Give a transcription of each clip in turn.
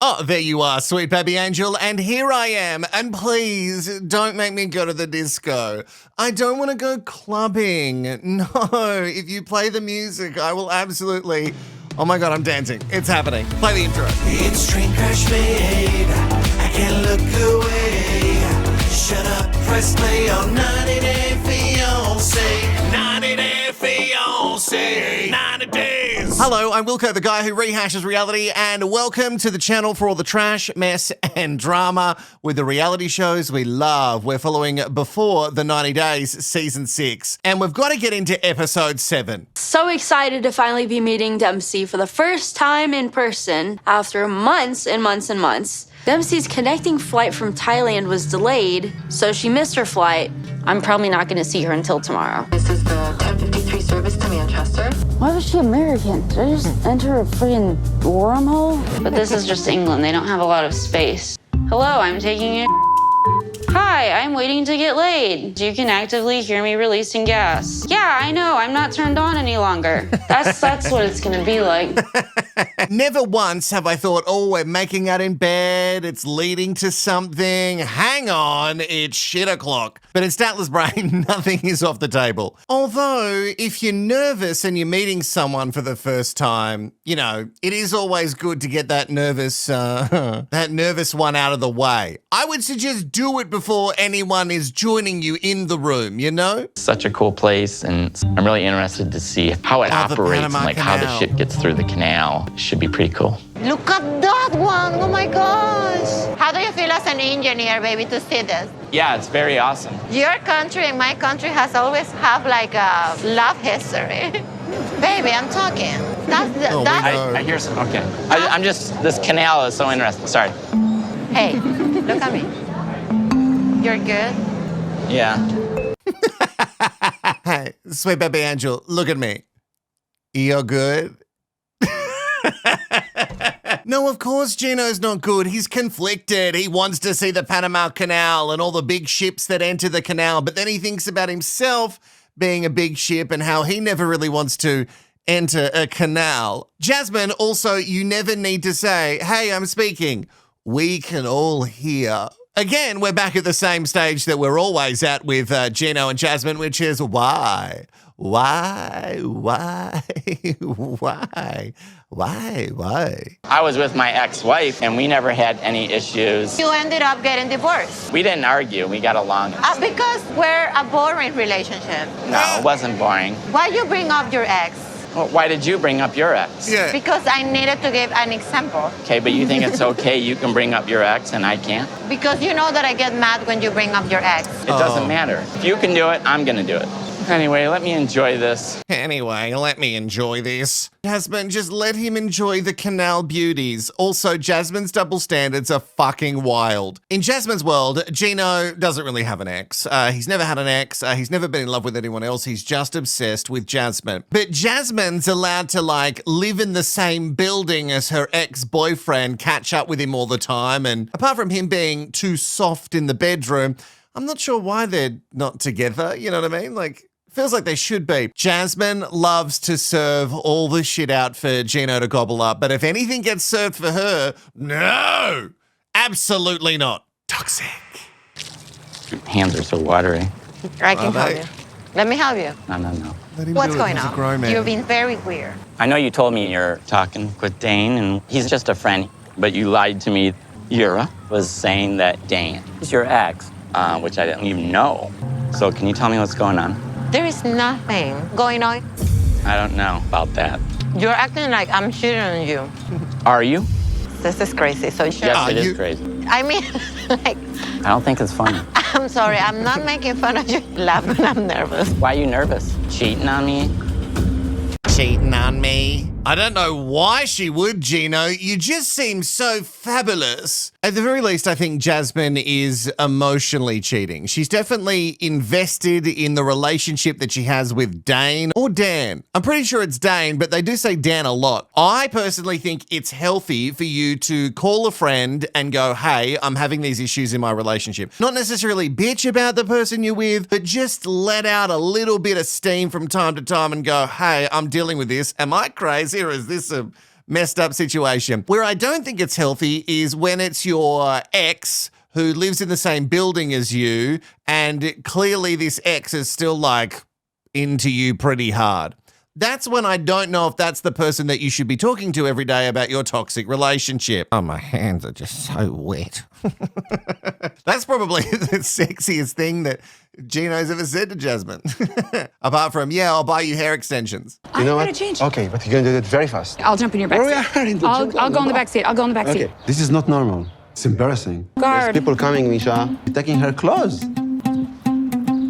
Oh, there you are, sweet baby angel, and here I am. And please, don't make me go to the disco. I don't want to go clubbing. No, if you play the music, I will absolutely... Oh my God, I'm dancing. It's happening. Play the intro. It's train crash, babe. I can't look away. Shut up, press play on 90 Day Fiancé. 90 Day Fiancé. 90 days. Hello, I'm Wilko, the guy who rehashes reality, and welcome to the channel for all the trash, mess, and drama with the reality shows we love. We're following Before the 90 Days, Season 6, and we've got to get into Episode 7. So excited to finally be meeting Dempsey for the first time in person after months and months and months. Dempsey's connecting flight from Thailand was delayed, so she missed her flight. I'm probably not going to see her until tomorrow. This is the 10:53 service to Manchester. Why was she American? Did I just enter a freaking wormhole? But this is just England. They don't have a lot of space. Hello, I'm taking it. Hi, I'm waiting to get laid. You can actively hear me releasing gas. Yeah, I know. I'm not turned on any longer. That's what it's going to be like. Never once have I thought, oh, we're making out in bed, it's leading to something. Hang on, it's shit o'clock. But in Statler's brain, nothing is off the table. Although, if you're nervous and you're meeting someone for the first time, you know, it is always good to get that nervous one out of the way. I would suggest do it before anyone is joining you in the room, you know? Such a cool place, and I'm really interested to see how it operates and like how the ship gets through the canal. Should be pretty cool. Look at that one! Oh my gosh! How do you feel as an engineer, baby, to see this? Yeah, it's very awesome. Your country and my country has always have like a love history. Baby, I'm talking. I hear some. Okay. I'm just, this canal is so interesting. Sorry. Hey, look at me. You're good? Yeah. Hey, sweet baby angel, look at me. You're good? No, of course Gino's not good. He's conflicted. He wants to see the Panama Canal and all the big ships that enter the canal, but then he thinks about himself being a big ship and how he never really wants to enter a canal. Jasmine, also, you never need to say, hey, I'm speaking. We can all hear. Again, we're back at the same stage that we're always at with Gino and Jasmine, which is why? I I was with my ex-wife, and we never had any issues. You ended up getting divorced. We didn't argue. We got along. Because we're a boring relationship. No, it wasn't boring. Why you bring up your ex? Well, why did you bring up your ex? Yeah. Because I needed to give an example. Okay, but you think it's okay you can bring up your ex and I can't? Because you know that I get mad when you bring up your ex. It doesn't matter. If you can do it, I'm going to do it. Anyway, let me enjoy this. Jasmine, just let him enjoy the canal beauties. Also, Jasmine's double standards are fucking wild. In Jasmine's world, Gino doesn't really have an ex. He's never had an ex. He's never been in love with anyone else. He's just obsessed with Jasmine. But Jasmine's allowed to, like, live in the same building as her ex-boyfriend, catch up with him all the time. And apart from him being too soft in the bedroom, I'm not sure why they're not together. You know what I mean? Like, feels like they should be. Jasmine loves to serve all the shit out for Gino to gobble up, but if anything gets served for her, no, absolutely not. Toxic. Your hands are so watery. I can help you. Let me help you. No. What's going on? You're being very weird. I know you told me you're talking with Dane, and he's just a friend, but you lied to me. Yura was saying that Dane is your ex, which I didn't even know. So can you tell me what's going on? There is nothing going on. I don't know about that. You're acting like I'm cheating on you. Are you? This is crazy. So Yes, it is crazy. I mean, like, I don't think it's funny. I'm sorry. I'm not making fun of you. Laugh when I'm nervous. Why are you nervous? Cheating on me? Cheating on me. I don't know why she would, Gino. You just seem so fabulous. At the very least, I think Jasmine is emotionally cheating. She's definitely invested in the relationship that she has with Dane or Dan. I'm pretty sure it's Dane, but they do say Dan a lot. I personally think it's healthy for you to call a friend and go, hey, I'm having these issues in my relationship. Not necessarily bitch about the person you're with, but just let out a little bit of steam from time to time and go, hey, I'm dealing with this. Am I crazy or is this a messed up situation. Where I don't think it's healthy is when it's your ex who lives in the same building as you, and clearly this ex is still like into you pretty hard. That's when I don't know if that's the person that you should be talking to every day about your toxic relationship. Oh, my hands are just so wet. That's probably the sexiest thing that Gino's ever said to Jasmine. Apart from, yeah, I'll buy you hair extensions. You know I'm what? gonna change. Okay, but you're gonna do it very fast. I'll jump in your back Where we seat. are in the I'll jungle. go in the back seat. I'll go in the back seat. Okay, this is not normal. It's embarrassing. Guard. There's people coming, Misha, taking her clothes.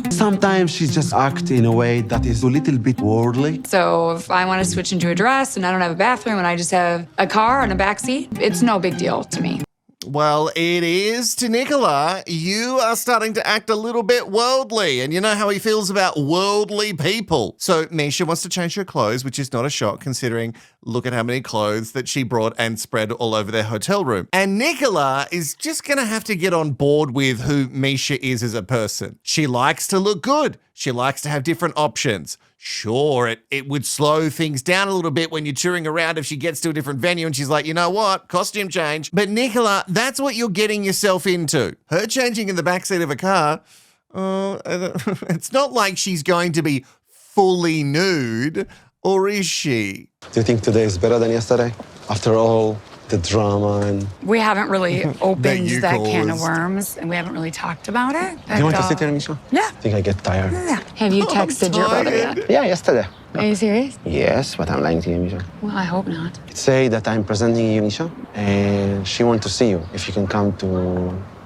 Sometimes she just acts in a way that is a little bit worldly. So if I want to switch into a dress and I don't have a bathroom and I just have a car and a back seat, it's no big deal to me. Well, it is to Nicola. You are starting to act a little bit worldly, and you know how he feels about worldly people. So Misha wants to change her clothes, which is not a shock considering look at how many clothes that she brought and spread all over their hotel room. And Nicola is just going to have to get on board with who Misha is as a person. She likes to look good. She likes to have different options. Sure, it would slow things down a little bit when you're touring around if she gets to a different venue and she's like, you know what, costume change. But Nicola, that's what you're getting yourself into. Her changing in the backseat of a car, it's not like she's going to be fully nude, or is she? Do you think today is better than yesterday? After all the drama and... We haven't really opened you that can of caused. worms and we haven't really talked about it. You want to sit here, Misha? Yeah. I think I get tired. Have you texted your brother yet? Yeah, yesterday. Are you serious? Yes, but I'm lying to you, Misha. Well, I hope not. Say that I'm presenting you, Misha, and she wants to see you, if you can come to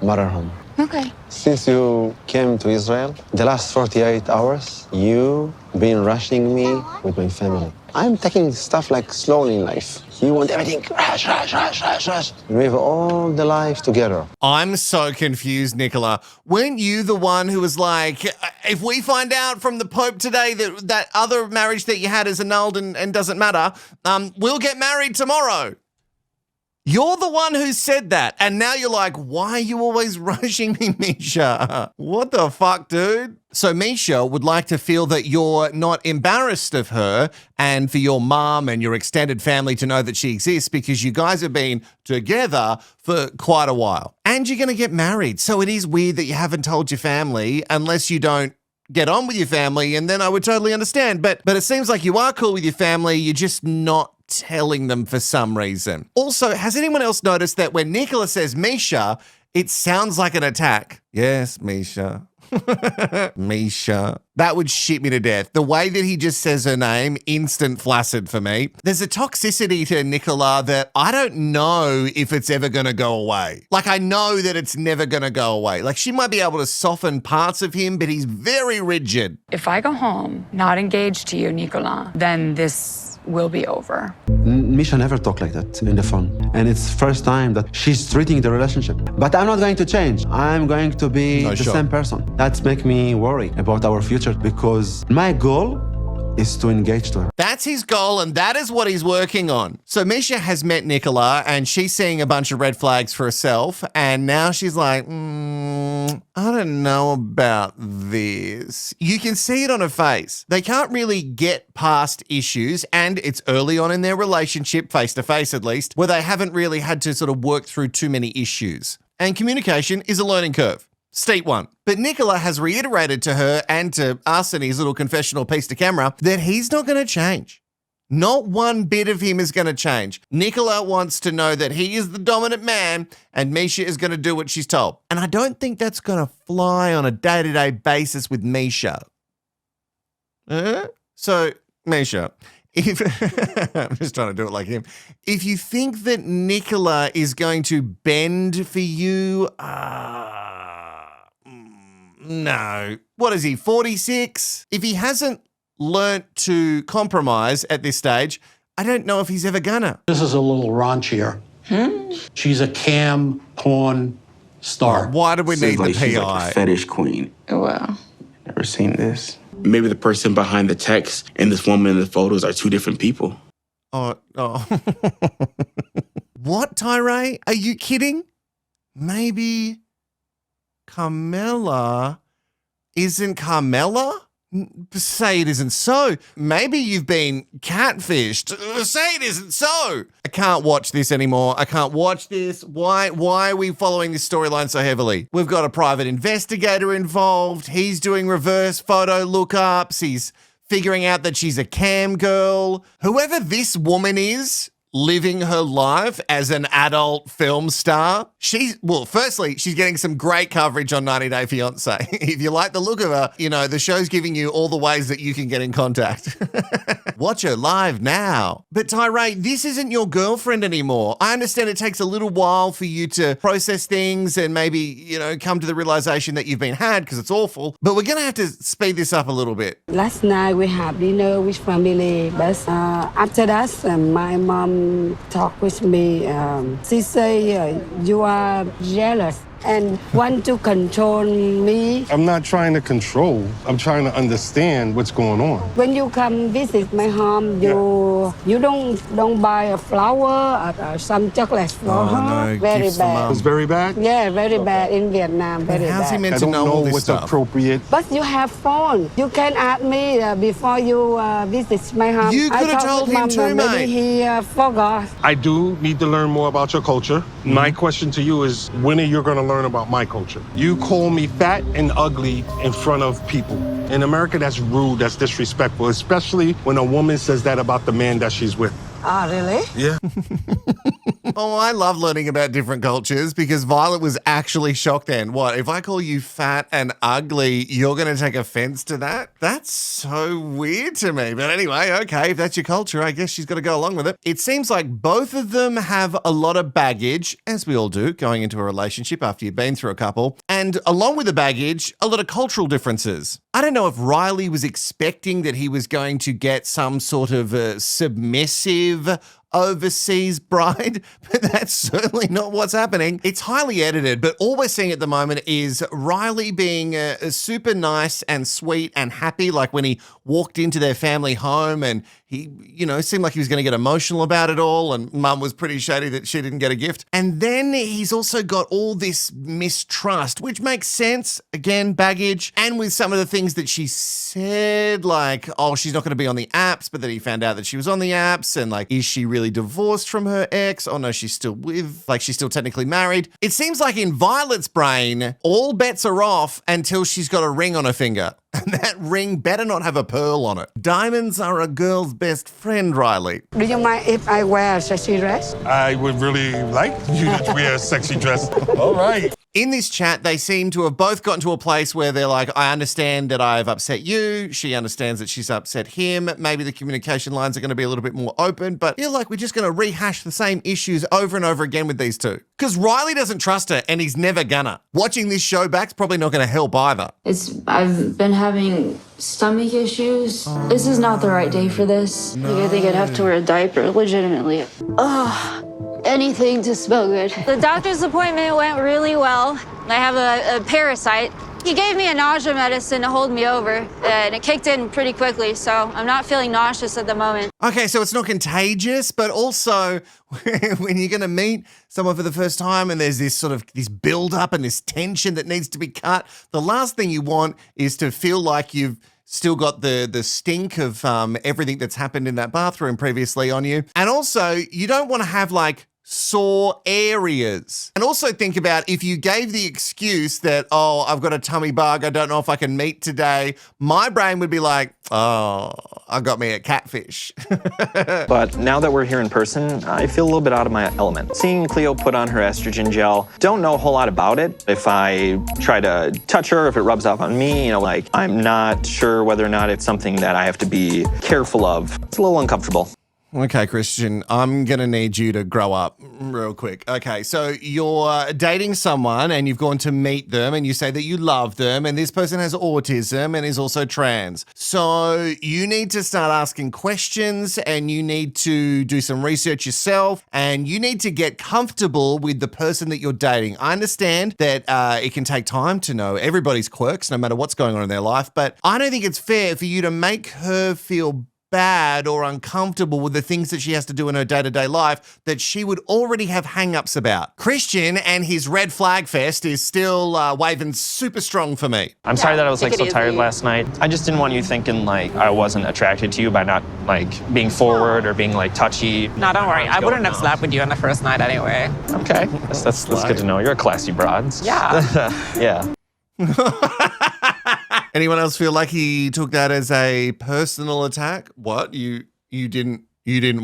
mother home. Okay. Since you came to Israel, the last 48 hours, you been rushing me with my family. I'm taking stuff like slowly in life. You want everything, rush, rush, rush, rush, rush. We have all the life together. I'm so confused, Nicola. Weren't you the one who was like, if we find out from the Pope today that that other marriage that you had is annulled and doesn't matter, we'll get married tomorrow? You're the one who said that. And now you're like, why are you always rushing me, Misha? What the fuck, dude? So Misha would like to feel that you're not embarrassed of her and for your mom and your extended family to know that she exists because you guys have been together for quite a while. And you're going to get married. So it is weird that you haven't told your family unless you don't get on with your family, and then I would totally understand. But it seems like you are cool with your family. You're just not telling them for some reason. Also, has anyone else noticed that when Nicola says Misha, it sounds like an attack? Yes, Misha. Misha. That would shit me to death. The way that he just says her name, instant flaccid for me. There's a toxicity to Nicola that I don't know if it's ever going to go away. Like, I know that it's never going to go away. Like, she might be able to soften parts of him, but he's very rigid. If I go home not engaged to you, Nicola, then this will be over. Misha never talked like that in the phone. And it's first time that she's treating the relationship. But I'm not going to change. I'm going to be the same person. That's make me worry about our future because my goal is to engage to her. That's his goal, and that is what he's working on. So Misha has met Nicola, and she's seeing a bunch of red flags for herself, and now she's like, I don't know about this. You can see it on her face. They can't really get past issues, and it's early on in their relationship, face-to-face at least, where they haven't really had to sort of work through too many issues. And communication is a learning curve. Steep one. But Nicola has reiterated to her and to us in his little confessional piece to camera that he's not going to change. Not one bit of him is going to change. Nicola wants to know that he is the dominant man and Misha is going to do what she's told. And I don't think that's going to fly on a day-to-day basis with Misha. So, Misha, if I'm just trying to do it like him. If you think that Nicola is going to bend for you, no. What is he, 46? If he hasn't learnt to compromise at this stage, I don't know if he's ever gonna. This is a little raunchier. She's a cam porn star. Why do we need the She's PI? like a fetish queen. Wow. Never seen this. Maybe the person behind the text and this woman in the photos are two different people. Oh. What, Tyree? Are you kidding? Maybe Carmela isn't Carmela? Say it isn't so. Maybe you've been catfished. Say it isn't so. I can't watch this anymore. I can't watch this. Why are we following this storyline so heavily? We've got a private investigator involved. He's doing reverse photo lookups. He's figuring out that she's a cam girl. Whoever this woman is, living her life as an adult film star. Firstly, she's getting some great coverage on 90 Day Fiancé. If you like the look of her, the show's giving you all the ways that you can get in contact. Watch her live now. But Tyree, this isn't your girlfriend anymore. I understand it takes a little while for you to process things and maybe, come to the realization that you've been had because it's awful. But we're going to have to speed this up a little bit. Last night we had dinner with family, but after that, my mom talked with me. She say you are jealous and want to control me. I'm not trying to control. I'm trying to understand what's going on. When you come visit my home, you don't buy a flower or some chocolate for her. No, very gifts bad. It's very bad? Yeah, very bad in Vietnam. Very How's he bad. meant I to don't know all this what's stuff? appropriate. But you have phone. You can ask me before you visit my home. You could have told him too, mate. Maybe he forgot. I do need to learn more about your culture. My question to you is, when are you going to learn about my culture? You call me fat and ugly in front of people. In America, that's rude, that's disrespectful, especially when a woman says that about the man that she's with. Ah, really? Yeah. Oh, I love learning about different cultures because Violet was actually shocked then. What, if I call you fat and ugly, you're going to take offense to that? That's so weird to me. But anyway, okay, if that's your culture, I guess she's got to go along with it. It seems like both of them have a lot of baggage, as we all do, going into a relationship after you've been through a couple. And along with the baggage, a lot of cultural differences. I don't know if Riley was expecting that he was going to get some sort of submissive overseas bride, but that's certainly not what's happening. It's highly edited, but all we're seeing at the moment is Riley being super nice and sweet and happy, like when he walked into their family home and he, seemed like he was going to get emotional about it all, and Mum was pretty shady that she didn't get a gift. And then he's also got all this mistrust, which makes sense. Again, baggage. And with some of the things that she said, like, oh, she's not going to be on the apps, but then he found out that she was on the apps, and like, is she really divorced from her ex? Oh no, she's still she's still technically married. It seems like in Violet's brain, all bets are off until she's got a ring on her finger. And that ring better not have a pearl on it. Diamonds are a girl's best friend, Riley. Do you mind if I wear a sexy dress? I would really like you to wear a sexy dress. All right. In this chat, they seem to have both gotten to a place where they're like, I understand that I've upset you. She understands that she's upset him. Maybe the communication lines are going to be a little bit more open, but I feel like we're just going to rehash the same issues over and over again with these two. Because Riley doesn't trust her, and he's never gonna. Watching this show back's probably not going to help either. I've been having stomach issues. This is not the right day for this. I think I'd have to wear a diaper, legitimately. Anything to smell good. The doctor's appointment went really well. I have a parasite. He gave me a nausea medicine to hold me over, and it kicked in pretty quickly, so I'm not feeling nauseous at the moment. Okay, so it's not contagious, but also when you're going to meet someone for the first time and there's this build-up and this tension that needs to be cut, the last thing you want is to feel like you've still got the stink of everything that's happened in that bathroom previously on you. And also, you don't want to have sore areas. And also think about if you gave the excuse that, oh, I've got a tummy bug, I don't know if I can meet today, my brain would be like, oh, I got me a catfish. But now that we're here in person, I feel a little bit out of my element. Seeing Cleo put on her estrogen gel, don't know a whole lot about it. If I try to touch her, if it rubs off on me, I'm not sure whether or not it's something that I have to be careful of. It's a little uncomfortable. Okay, Christian, I'm going to need you to grow up real quick. Okay, so you're dating someone and you've gone to meet them and you say that you love them and this person has autism and is also trans. So you need to start asking questions and you need to do some research yourself and you need to get comfortable with the person that you're dating. I understand that it can take time to know everybody's quirks no matter what's going on in their life, but I don't think it's fair for you to make her feel bad or uncomfortable with the things that she has to do in her day-to-day life that she would already have hang-ups about. Christian and his red flag fest is still waving super strong for me. I'm sorry that I was like so tired last night. I just didn't want you thinking like I wasn't attracted to you by not like being forward or being like touchy. No, don't worry. I wouldn't have slept with you on the first night anyway. Okay, that's good to know. You're a classy broad. Yeah. Yeah. Anyone else feel like he took that as a personal attack? What? You didn't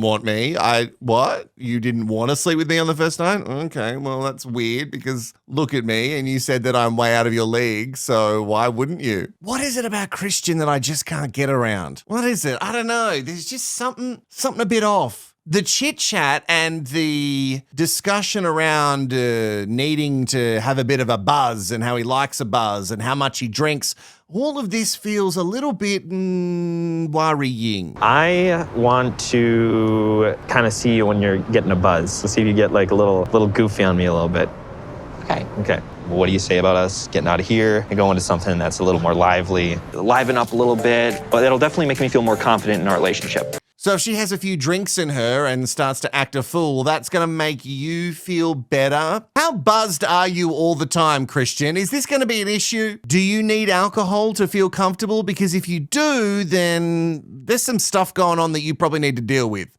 want me? What? You didn't want to sleep with me on the first night? Okay, well, that's weird because look at me and you said that I'm way out of your league, so why wouldn't you? What is it about Christian that I just can't get around? What is it? I don't know. There's just something a bit off. The chit-chat and the discussion around needing to have a bit of a buzz and how he likes a buzz and how much he drinks, all of this feels a little bit worrying. I want to kind of see you when you're getting a buzz. So see if you get like a little goofy on me a little bit. Okay. Okay. What do you say about us getting out of here and going to something that's a little more lively, liven up a little bit, but it'll definitely make me feel more confident in our relationship. So if she has a few drinks in her and starts to act a fool, that's going to make you feel better. How buzzed are you all the time, Christian? Is this going to be an issue? Do you need alcohol to feel comfortable? Because if you do, then there's some stuff going on that you probably need to deal with.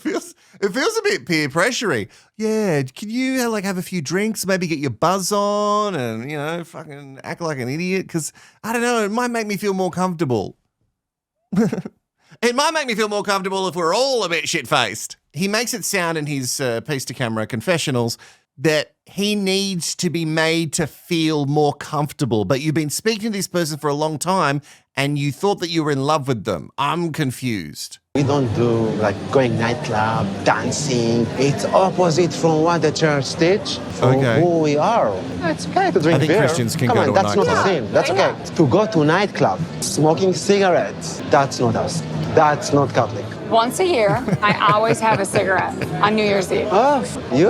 It feels a bit peer pressury. Yeah, can you like have a few drinks, maybe get your buzz on and, fucking act like an idiot? Because, I don't know, it might make me feel more comfortable. It might make me feel more comfortable if we're all a bit shit-faced. He makes it sound in his piece-to-camera confessionals that he needs to be made to feel more comfortable. But you've been speaking to this person for a long time and you thought that you were in love with them. I'm confused. We don't do like going nightclub, dancing. It's opposite from what the church teach for who we are. It's okay to drink I think beer. Christians can Come go on, to a that's not nightclub. a sin. That's okay. To go to nightclub, smoking cigarettes, that's not us. That's not Catholic. Once a year, I always have a cigarette on New Year's Eve. Oh, you?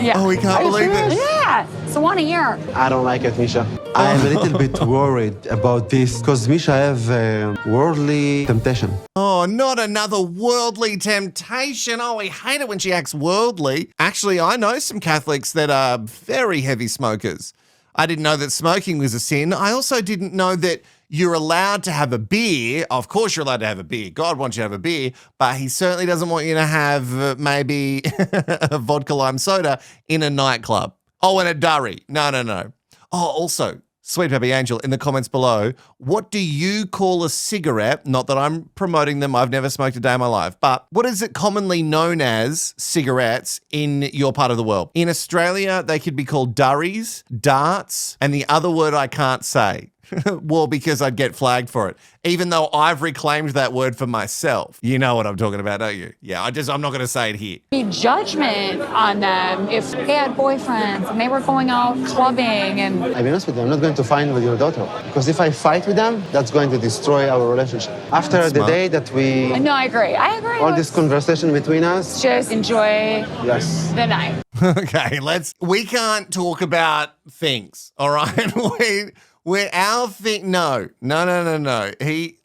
Yeah. Oh, we can't believe it. Yeah, so one a year. I don't like it, Misha. I'm a little bit worried about this because Misha have worldly temptation. Oh, not another worldly temptation. Oh, we hate it when she acts worldly. Actually, I know some Catholics that are very heavy smokers. I didn't know that smoking was a sin. I also didn't know that you're allowed to have a beer. Of course you're allowed to have a beer. God wants you to have a beer, but he certainly doesn't want you to have maybe a vodka lime soda in a nightclub. Oh, and a durry. No. Oh, also, Sweet Peppy Angel, in the comments below, what do you call a cigarette? Not that I'm promoting them. I've never smoked a day in my life. But what is it commonly known as cigarettes in your part of the world? In Australia, they could be called durries, darts, and the other word I can't say. Well, because I'd get flagged for it, even though I've reclaimed that word for myself. You know what I'm talking about, don't you? Yeah, I'm not going to say it here. Be judgment on them if they had boyfriends and they were going out clubbing and... I'll be honest with you, I'm not going to fight with your daughter. Because if I fight with them, that's going to destroy our relationship. After the day that we... No, I agree. All this conversation between us... Just enjoy the night. Okay, we can't talk about things, all right? No.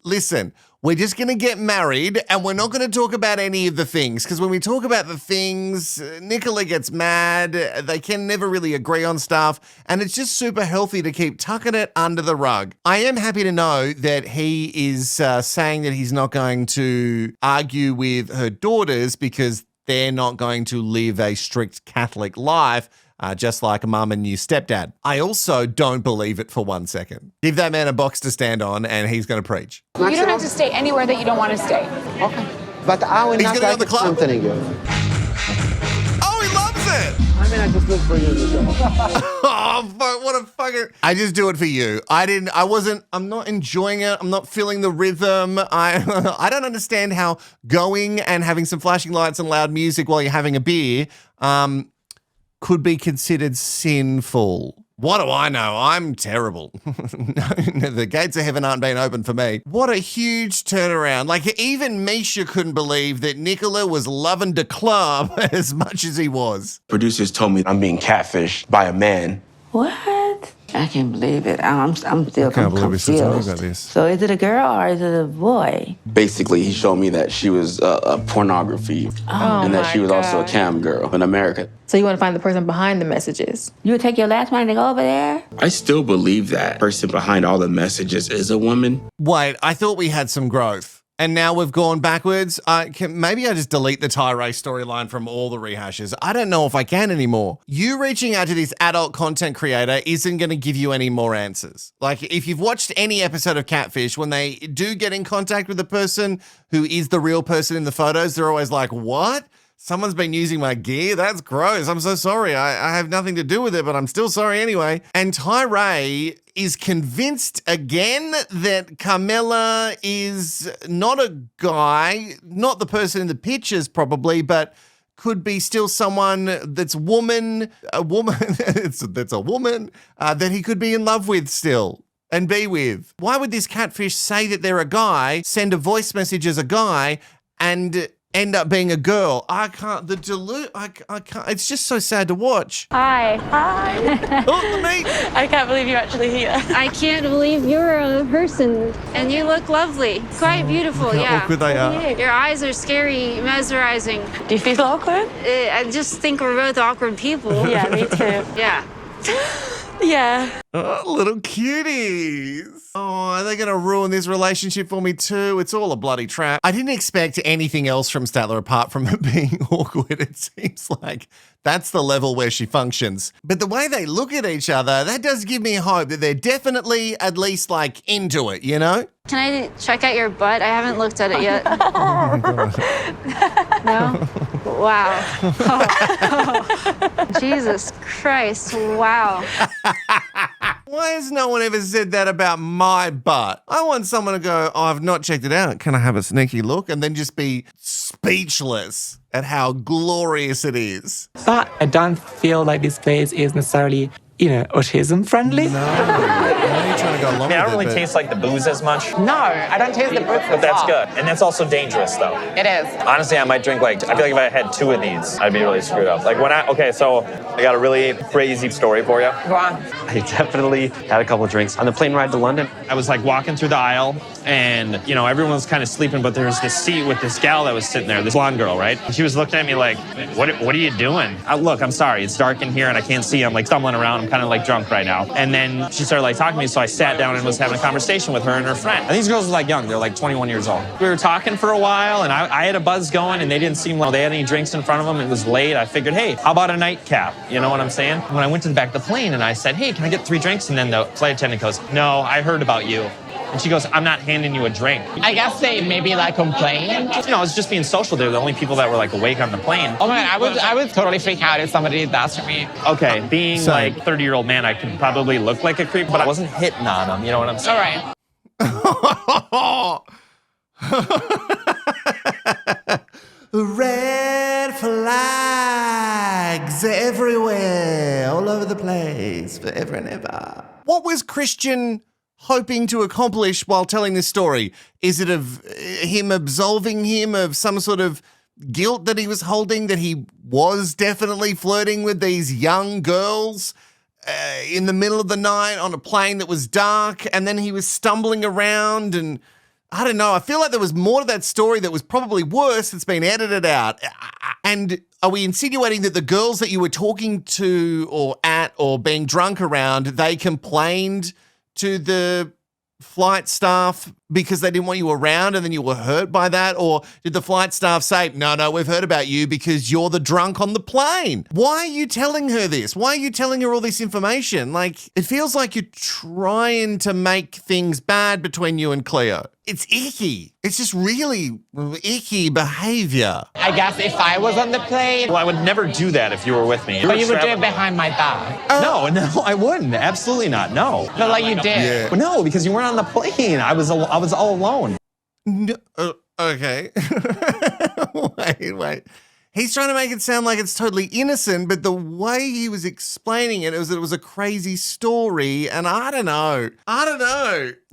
Listen, we're just going to get married and we're not going to talk about any of the things because when we talk about the things, Nicola gets mad. They can never really agree on stuff and it's just super healthy to keep tucking it under the rug. I am happy to know that he is saying that he's not going to argue with her daughters because they're not going to live a strict Catholic life. Just like a mum and new stepdad. I also don't believe it for 1 second. Give that man a box to stand on and he's going to preach. You don't have to stay anywhere that you don't want to stay. Okay. But I will not like it, I'm telling you. Oh, he loves it! I mean, I just look for you. Oh, fuck, what a fucking... I just do it for you. I'm not enjoying it. I'm not feeling the rhythm. I don't understand how going and having some flashing lights and loud music while you're having a beer, could be considered sinful. What do I know? I'm terrible. No, the gates of heaven aren't being opened for me. What a huge turnaround. Like, even Misha couldn't believe that Nicola was loving the club as much as he was. Producers told me I'm being catfished by a man. What? I can't believe it. I'm still I can't believe we're still talking confused. about this. So is it a girl or is it a boy? Basically, he showed me that she was a pornography and that she was also a cam girl in America. So you want to find the person behind the messages? You would take your last money to go over there? I still believe that person behind all the messages is a woman. Wait, I thought we had some growth. And now we've gone backwards. Maybe I just delete the Tyree storyline from all the rehashes. I don't know if I can anymore. You reaching out to this adult content creator isn't going to give you any more answers. Like, if you've watched any episode of Catfish, when they do get in contact with the person who is the real person in the photos, they're always like, what? Someone's been using my gear? That's gross. I'm so sorry. I have nothing to do with it, but I'm still sorry anyway. And Tyree is convinced again that Carmela is not a guy, not the person in the pictures probably, but could be still someone that's a woman that's a woman that he could be in love with still and be with. Why would this catfish say that they're a guy, send a voice message as a guy, and end up being a girl? I can't, I can't, it's just so sad to watch. Hi. Hi. Oh, me. I can't believe you're actually here. I can't believe you're a person. And you look lovely. Quite beautiful, Look how yeah. awkward they are. Your eyes are scary, mesmerizing. Do you feel awkward? I just think we're both awkward people. Yeah, me too. Yeah. Yeah. Oh, little cuties. Oh, are they going to ruin this relationship for me too? It's all a bloody trap. I didn't expect anything else from Statler apart from it being awkward. It seems like that's the level where she functions. But the way they look at each other, that does give me hope that they're definitely at least like into it, you know? Can I check out your butt? I haven't looked at it yet. Oh my God. No? Wow. Oh. Jesus Christ. Wow. Why has no one ever said that about my butt? I want someone to go, oh, I've not checked it out. Can I have a sneaky look? And then just be speechless at how glorious it is. But I don't feel like this place is necessarily, autism friendly. No. I know you're trying to go along I with don't really it, taste like the booze as much. No, I don't taste the booze. But that's good. And that's also dangerous, though. It is. Honestly, I might drink I feel like if I had 2 of these, I'd be really screwed up. So I got a really crazy story for you. Go on. I definitely had a couple of drinks on the plane ride to London. I was walking through the aisle and, everyone was kind of sleeping, but there was this seat with this gal that was sitting there, this blonde girl, right? And she was looking at me like, what are you doing? Look, I'm sorry. It's dark in here and I can't see. I'm stumbling around. I'm kind of drunk right now. And then she started talking to me. So I sat down and was having a conversation with her and her friend. And these girls were young. They're 21 years old. We were talking for a while and I had a buzz going and they didn't seem like they had any drinks in front of them. It was late. I figured, hey, how about a nightcap? You know what I'm saying? When I went to the back of the plane and I said, hey, can I get 3 drinks? And then the flight attendant goes, no, I heard about you. And she goes, I'm not handing you a drink. I guess they maybe complained. I was just being social. They're the only people that were awake on the plane. Oh my God, I would totally freak out if somebody did that to me. Okay, being 30-year-old man, I could probably look like a creep, but I wasn't hitting on them. You know what I'm saying? All right. Red flags everywhere, all over the place, forever and ever. What was Christian hoping to accomplish while telling this story? Is it of him absolving him of some sort of guilt that he was holding, that he was definitely flirting with these young girls in the middle of the night on a plane that was dark, and then he was stumbling around and I don't know. I feel like there was more to that story that was probably worse that's been edited out. And are we insinuating that the girls that you were talking to or at or being drunk around, they complained to the flight staff because they didn't want you around and then you were hurt by that? Or did the flight staff say, no, we've heard about you because you're the drunk on the plane? Why are you telling her this? Why are you telling her all this information? It feels like you're trying to make things bad between you and Cleo. It's icky. It's just really icky behavior. I guess if I was on the plane. Well, I would never do that if you were with me. But you would do it behind my back. No, I wouldn't. Absolutely not. No. But you did. Yeah. No, because you weren't on the plane. I was all alone. No, okay. Wait. He's trying to make it sound like it's totally innocent, but the way he was explaining it was that it was a crazy story, and I don't know.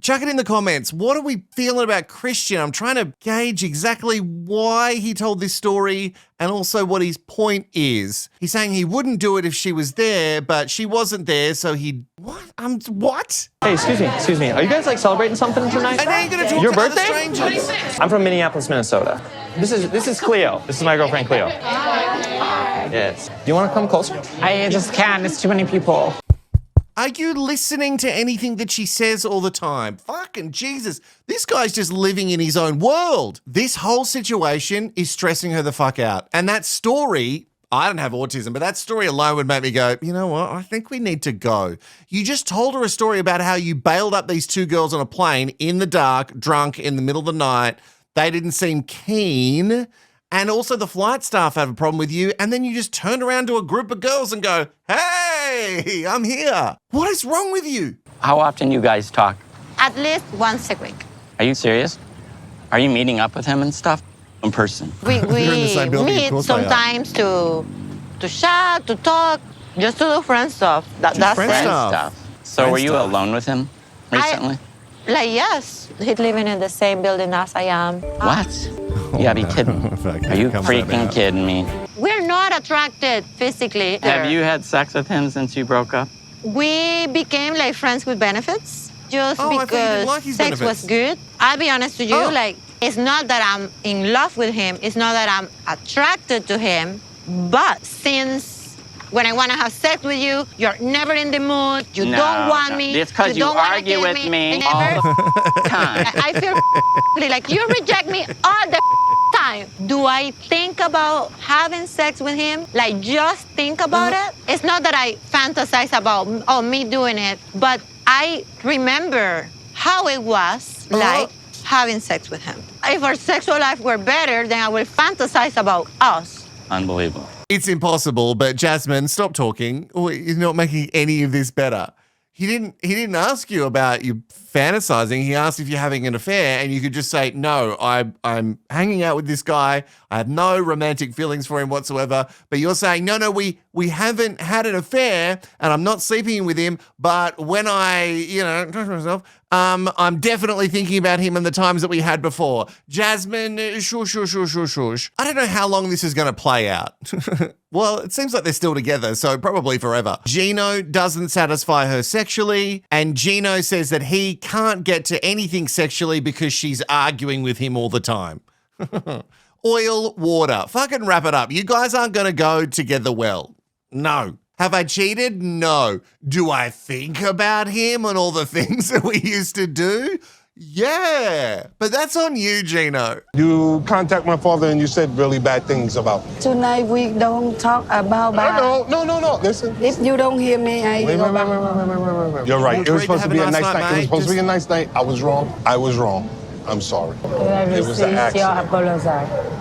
Chuck it in the comments. What are we feeling about Christian? I'm trying to gauge exactly why he told this story and also what his point is. He's saying he wouldn't do it if she was there, but she wasn't there, so he... What? What? Hey, excuse me. Are you guys like celebrating something tonight? And now you're gonna talk Your to birthday? other strangers. I'm from Minneapolis, Minnesota. This is Cleo. This is my girlfriend Cleo. Yes. Do you want to come closer? I just can't. It's too many people. Are you listening to anything that she says all the time? Fucking Jesus. This guy's just living in his own world. This whole situation is stressing her the fuck out. And that story, I don't have autism, but that story alone would make me go, you know what? I think we need to go. You just told her a story about how you bailed up these two girls on a plane in the dark, drunk, in the middle of the night. They didn't seem keen. And also the flight staff have a problem with you. And then you just turned around to a group of girls and go, hey, I'm here. What is wrong with you? How often you guys talk? At least once a week. Are you serious? Are you meeting up with him and stuff in person? We You're in the same building, of meet course they are. sometimes to chat, to talk, just to do friend stuff. That's friend it. stuff. So were you alone with him recently? Yes. He's living in the same building as I am. What? You gotta be kidding. Are you freaking kidding me? We're not attracted physically. Have you had sex with him since you broke up? We became like friends with benefits just Oh, I thought you didn't because like his sex benefits. was good. I'll be honest with you, like it's not that I'm in love with him, it's not that I'm attracted to him, but since when I want to have sex with you, you're never in the mood, you don't want me. It's because you don't wanna argue kiss with me never. all the time. I feel like you reject me all the time. Do I think about having sex with him? Like just think about it? It's not that I fantasize about me doing it, but I remember how it was like having sex with him. If our sexual life were better, then I will fantasize about us. Unbelievable. It's impossible, but Jasmine, stop talking. You're not making any of this better. He didn't ask you about you fantasizing. He asked if you're having an affair, and you could just say, no, I'm hanging out with this guy. I have no romantic feelings for him whatsoever. But you're saying, no, we haven't had an affair, and I'm not sleeping with him. But when I, talk to myself, I'm definitely thinking about him and the times that we had before. Jasmine, shush. I don't know how long this is going to play out. Well, it seems like they're still together, so probably forever. Gino doesn't satisfy her sexually, and Gino says that he can't get to anything sexually because she's arguing with him all the time. Oil, water. Fucking wrap it up. You guys aren't going to go together well. No. Have I cheated? No. Do I think about him and all the things that we used to do? Yeah. But that's on you, Gino. You contact my father and you said really bad things about me. Tonight we don't talk about that. No. Listen. If you don't hear me, I Wait. You're right. It was supposed to be a nice night. It was supposed to be a nice night. I was wrong. I'm sorry. It was an accident.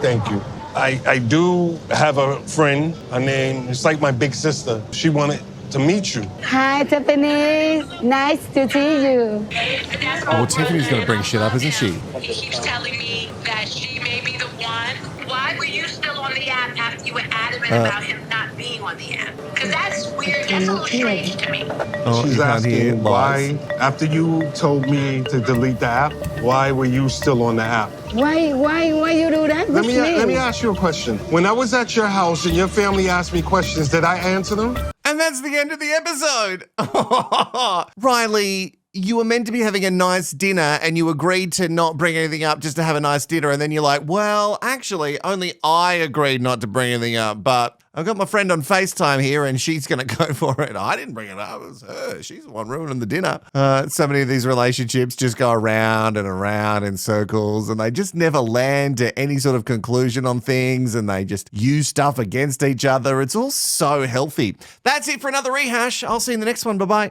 Thank you. I do have a friend. Her name is like my big sister. She wanted to meet you. Hi, Tiffany. Nice to see you. Oh, Tiffany's going to bring shit up, isn't she? He keeps telling me that she may be the one. Why were you still on the app after you were adamant about him not being on the app? Because that's weird. That's a little strange to me. She's asking why, after you told me to delete the app, why were you still on the app? Why you do that? Let me ask you a question. When I was at your house and your family asked me questions, did I answer them? And that's the end of the episode. Riley, you were meant to be having a nice dinner and you agreed to not bring anything up just to have a nice dinner. And then you're like, well, actually, only I agreed not to bring anything up. But I've got my friend on FaceTime here and she's going to go for it. I didn't bring it up. It was her. She's the one ruining the dinner. So many of these relationships just go around and around in circles and they just never land to any sort of conclusion on things and they just use stuff against each other. It's all so healthy. That's it for another rehash. I'll see you in the next one. Bye-bye.